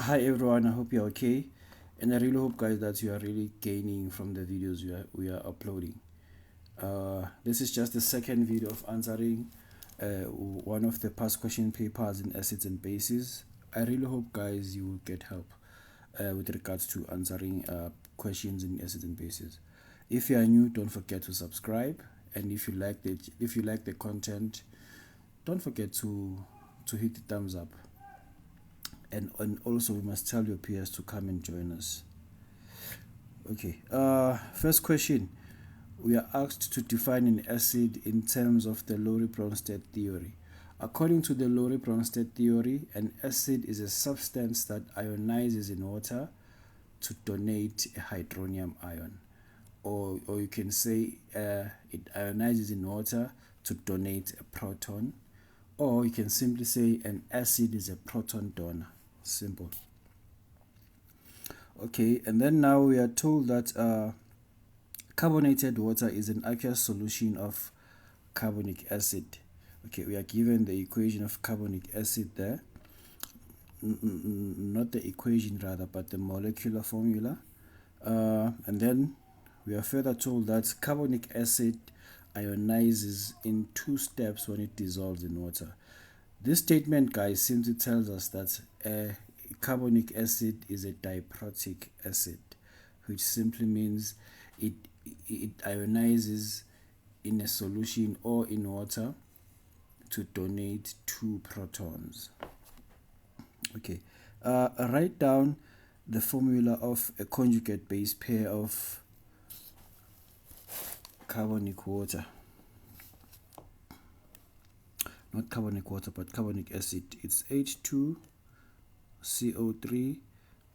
Hi everyone, I hope you're okay, and I really hope guys that you are really gaining from the videos we are uploading. This is just the second video of answering one of the past question papers in acids and bases. I really hope guys you will get help with regards to answering questions in acids and bases. If you are new, don't forget to subscribe, and if you like the content, don't forget to hit the thumbs up. And also we must tell your peers to come and join us. Okay, first question. We are asked to define an acid in terms of the Lowry-Bronsted theory. According to the Lowry-Bronsted theory, an acid is a substance that ionizes in water to donate a hydronium ion. Or you can say it ionizes in water to donate a proton. Or you can simply say an acid is a proton donor. Simple. Okay, and then now we are told that carbonated water is an aqueous solution of carbonic acid. Okay, we are given the equation of carbonic acid there. Not the equation rather, but the molecular formula. And then we are further told that carbonic acid ionizes in 2 steps when it dissolves in water. This statement, guys, simply tells us that carbonic acid is a diprotic acid, which simply means it ionizes in a solution or in water to donate 2 protons. Okay, write down the formula of a conjugate base pair of carbonic water. Not carbonic water, but carbonic acid. It's H2CO3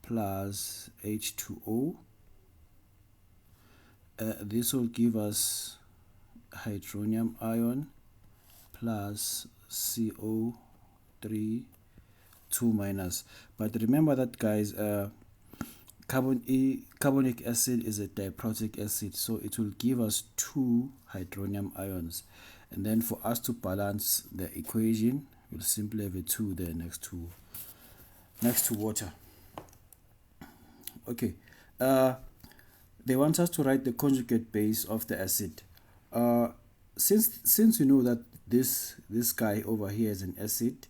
plus H2O. This will give us hydronium ion plus CO3 2 minus. But remember that, guys, carbonic acid is a diprotic acid, so it will give us 2 hydronium ions. And then for us to balance the equation, we'll simply have a 2 there next to water. Okay, they want us to write the conjugate base of the acid. Since you know that this guy over here is an acid,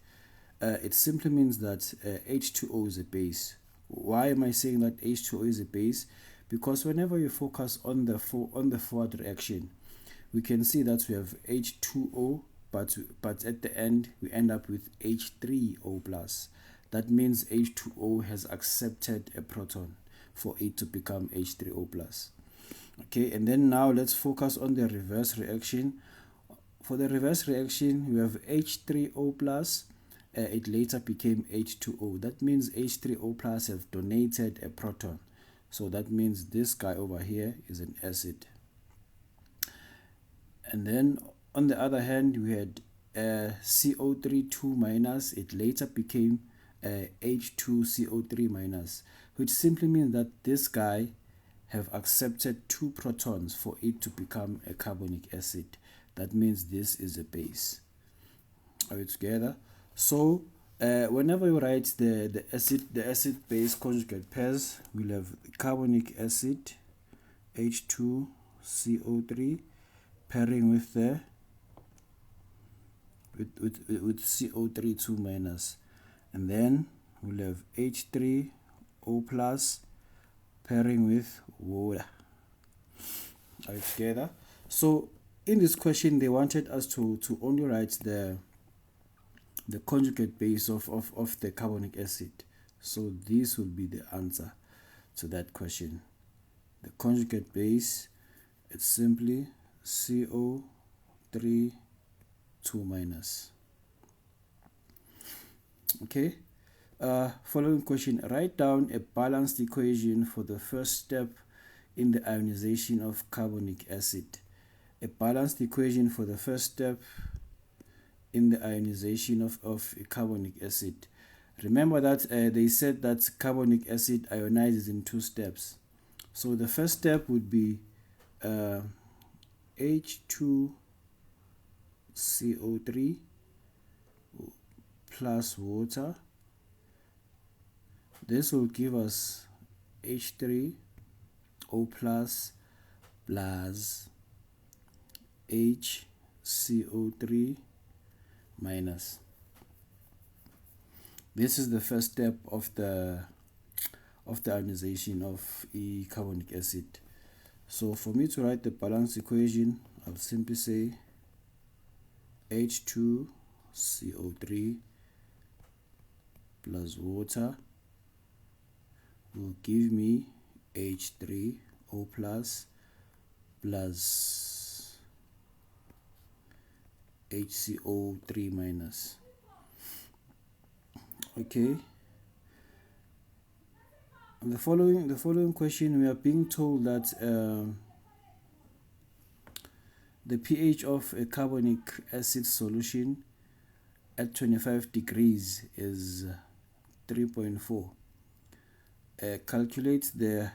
it simply means that H2O is a base. Why am I saying that H2O is a base? Because whenever you focus on the forward reaction, we can see that we have H2O, but at the end we end up with H3O plus. That means H2O has accepted a proton for it to become H3O plus. Okay, and then now let's focus on the reverse reaction. For the reverse reaction, we have H3O plus. It later became H2O. That means H3O plus have donated a proton. So that means this guy over here is an acid. And then on the other hand, we had CO3 2 minus. It later became H2CO3 minus, which simply means that this guy have accepted 2 protons for it to become a carbonic acid. That means this is a base. Are we together? So whenever you write the acid base conjugate pairs, we'll have carbonic acid H2CO3 pairing with the with CO3 2 minus, and then we'll have H3O plus pairing with water. Are you together? So in this question, they wanted us to only write the conjugate base of the carbonic acid. So this will be the answer to that question. The conjugate base, it's simply CO3 2 minus. Okay. Following question, write down a balanced equation for the first step in the ionization of carbonic acid. A balanced equation for the first step in the ionization of a carbonic acid. Remember that they said that carbonic acid ionizes in 2 steps. So the first step would be H2CO3 plus water. this will give us H3O plus HCO3 minus. This is the first step of the ionization of carbonic acid. So for me to write the balance equation, I'll simply say H2CO3 plus water will give me H3O plus HCO3 minus. Okay. The following question, we are being told that the pH of a carbonic acid solution at 25 degrees is 3.4. Calculate the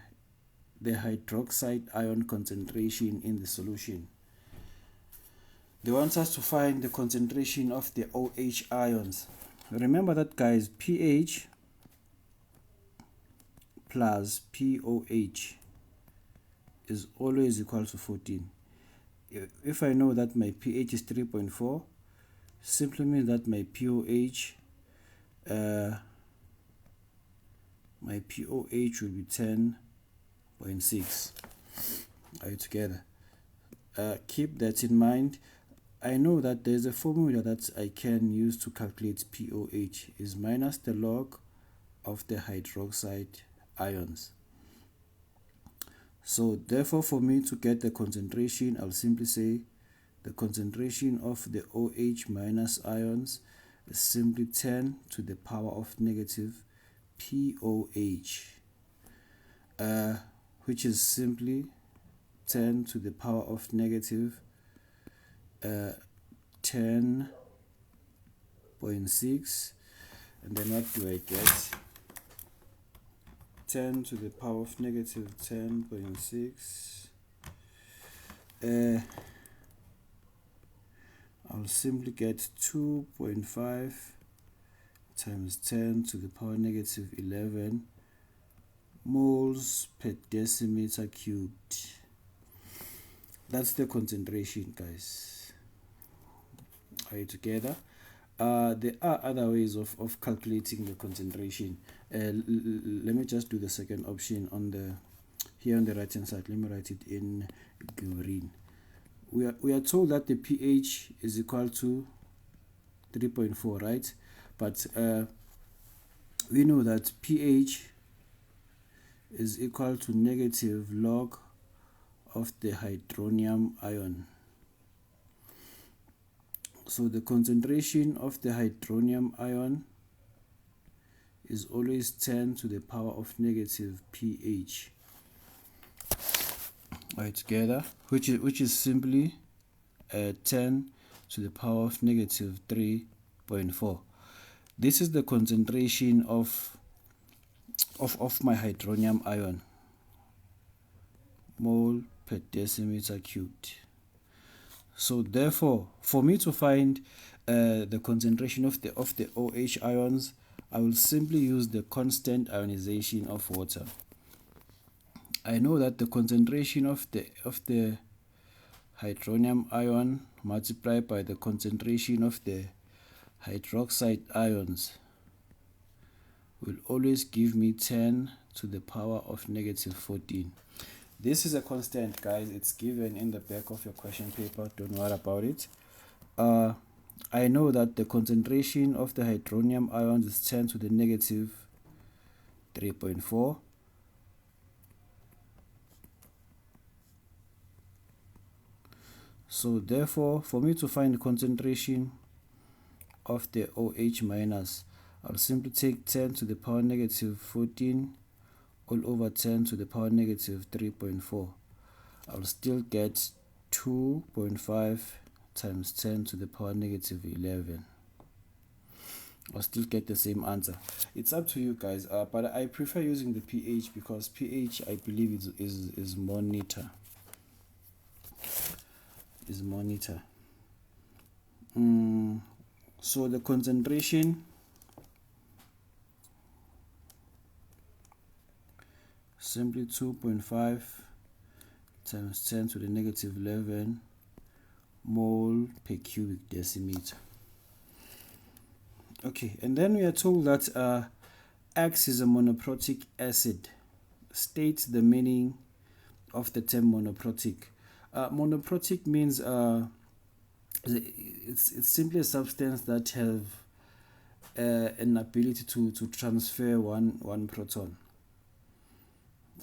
hydroxide ion concentration in the solution. They want us to find the concentration of the OH ions. Remember that, guys, pH plus POH is always equal to 14. If I know that my pH is 3.4, simply means that my POH will be 10.6. Are you together? Keep that in mind. I know that there's a formula that I can use to calculate POH is minus the log of the hydroxide ions. So therefore, for me to get the concentration, I'll simply say the concentration of the OH minus ions is simply 10 to the power of negative POH, which is simply 10 to the power of negative 10.6, and then what do I get? 10 to the power of negative 10.6. I'll simply get 2.5 times 10 to the power negative 11 moles per decimeter cubed. That's the concentration, guys. Are you together? There are other ways of calculating the concentration. Let me just do the second option here on the right hand side. Let me write it in green. We are told that the pH is equal to 3.4, right? But we know that pH is equal to negative log of the hydronium ion. So the concentration of the hydronium ion is always 10 to the power of negative pH. Right, together, which is simply 10 to the power of negative 3.4. This is the concentration of my hydronium ion, mole per decimeter cubed. So therefore, for me to find the concentration of the OH ions, I will simply use the constant ionization of water. I know that the concentration of the hydronium ion multiplied by the concentration of the hydroxide ions will always give me 10 to the power of negative 14. This is a constant, guys. It's given in the back of your question paper. Don't worry about it. I know that the concentration of the hydronium ions is 10 to the negative 3.4. So therefore, for me to find the concentration of the OH minus, I'll simply take 10 to the power negative 14 all over 10 to the power negative 3.4. I'll still get 2.5 times 10 to the power negative 11. I'll still get the same answer. It's up to you guys, but I prefer using the pH because pH, I believe, is more neater. So the concentration simply 2.5 times 10 to the negative 11 mole per cubic decimeter. Okay, and then we are told that X is a monoprotic acid. State the meaning of the term monoprotic. Monoprotic means it's simply a substance that have an ability to transfer one proton.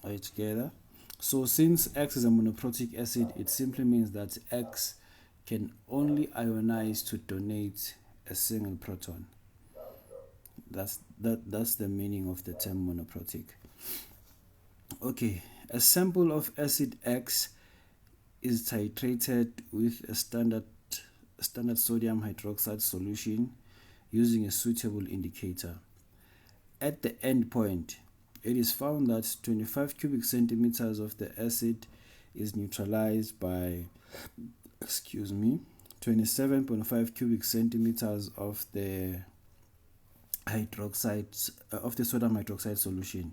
Are you together? So since X is a monoprotic acid, it simply means that X can only ionize to donate a single proton. That's the meaning of the term monoprotic. Okay, a sample of acid X is titrated with a standard sodium hydroxide solution using a suitable indicator. At the end point, it is found that 25 cubic centimeters of the acid is neutralized by 27.5 cubic centimeters of the sodium hydroxide solution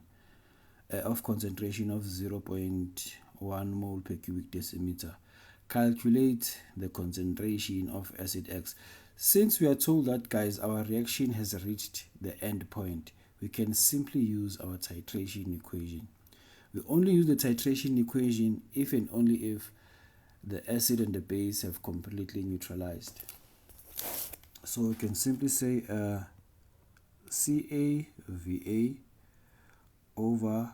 of concentration of 0.1 mole per cubic decimeter. Calculate the concentration of acid X. Since we are told that, guys, our reaction has reached the end point, we can simply use our titration equation. We only use the titration equation if and only if the acid and the base have completely neutralized. So we can simply say CaVa over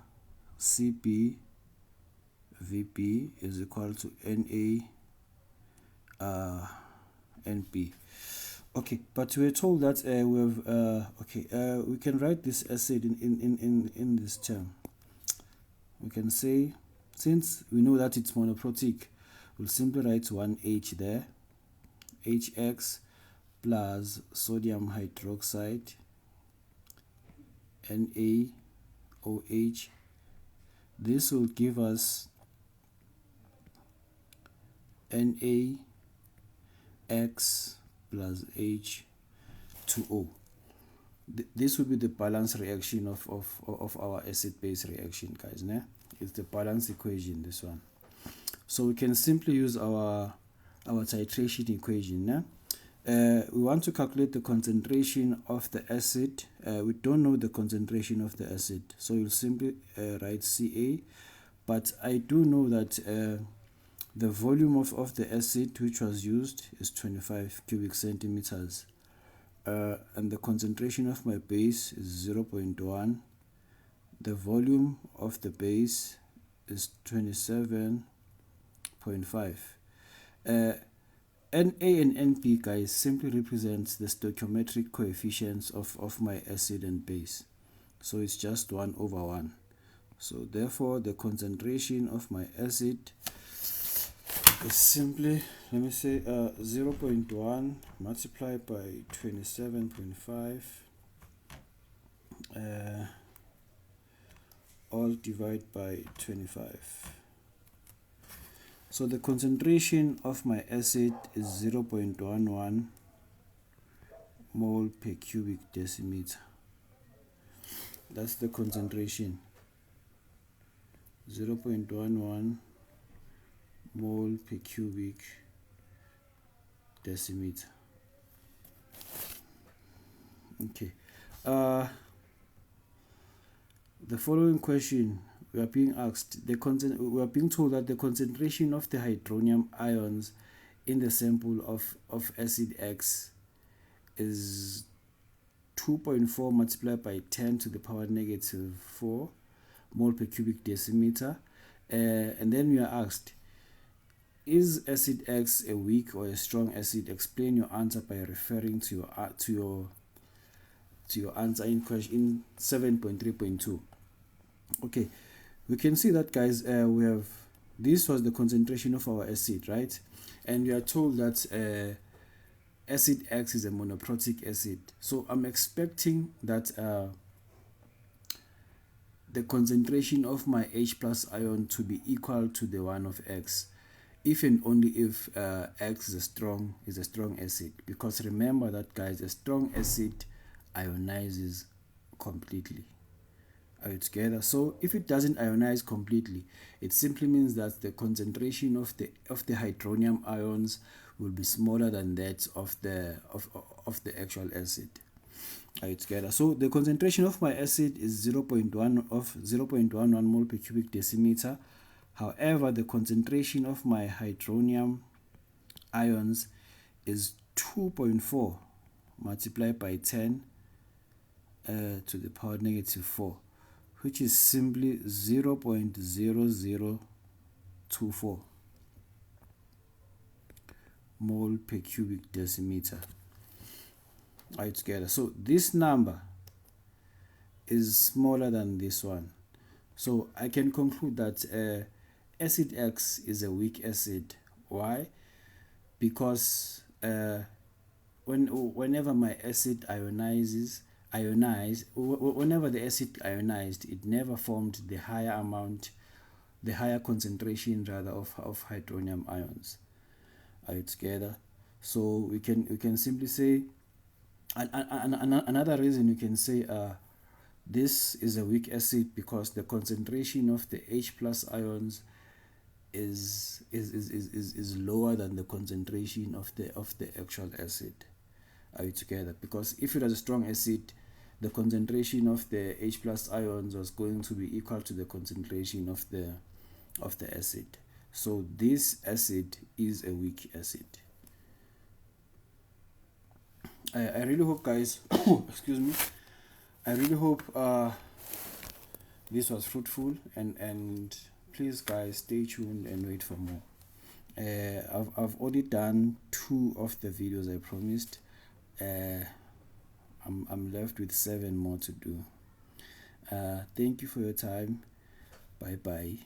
Cp Vp is equal to Na Np. Okay, but we're told that we can write this acid in this term. We can say, since we know that it's monoprotic, we'll simply write 1H there, HX plus sodium hydroxide, NaOH. This will give us NaX plus H2O. This will be the balance reaction of our acid-base reaction, guys. Né? It's the balance equation, this one. So we can simply use our titration equation. Né? We want to calculate the concentration of the acid. We don't know the concentration of the acid, so you'll simply write Ca, but I do know that the volume of the acid which was used is 25 cubic centimeters, and the concentration of my base is 0.1. The volume of the base is 27.5. Na and Np, guys, simply represents the stoichiometric coefficients of my acid and base. So it's just 1/1. So therefore the concentration of my acid is simply, let me say, 0.1 multiplied by 27.5 all divided by 25. So the concentration of my acid is 0.11 mole per cubic decimeter. That's the concentration, 0.11 mole per cubic decimeter. Okay. The following question, we are being asked, we are being told that the concentration of the hydronium ions in the sample of acid X is 2.4 multiplied by 10 to the power negative 4 mole per cubic decimeter. And then we are asked, is acid X a weak or a strong acid? Explain your answer by referring to your answer in question 7.3.2. Okay, we can see that, guys, we have, this was the concentration of our acid, right? And we are told that acid X is a monoprotic acid. So I'm expecting that the concentration of my H plus ion to be equal to the one of X, if and only if X is a strong acid. Because remember that, guys, a strong acid ionizes completely. Are you together? So if it doesn't ionize completely, it simply means that the concentration of the hydronium ions will be smaller than that of the actual acid. Are you together? So the concentration of my acid is 0.11 mole per cubic decimeter. However, the concentration of my hydronium ions is 2.4 multiplied by 10 to the power negative 4, which is simply 0.0024 mole per cubic decimeter. Are you together? So this number is smaller than this one. So I can conclude that acid X is a weak acid. Why? Because whenever my acid whenever the acid ionized, it never formed the higher concentration rather of hydronium ions. Are you together? So we can simply say, another reason you can say this is a weak acid because the concentration of the H plus ions is lower than the concentration of the actual acid. Are you together? Because if it was a strong acid, the concentration of the H plus ions was going to be equal to the concentration of the acid. So this acid is a weak acid. I really hope, guys, excuse me, I really hope this was fruitful, and please, guys, stay tuned and wait for more. I've already done 2 of the videos I promised. I'm left with 7 more to do. Thank you for your time. Bye bye.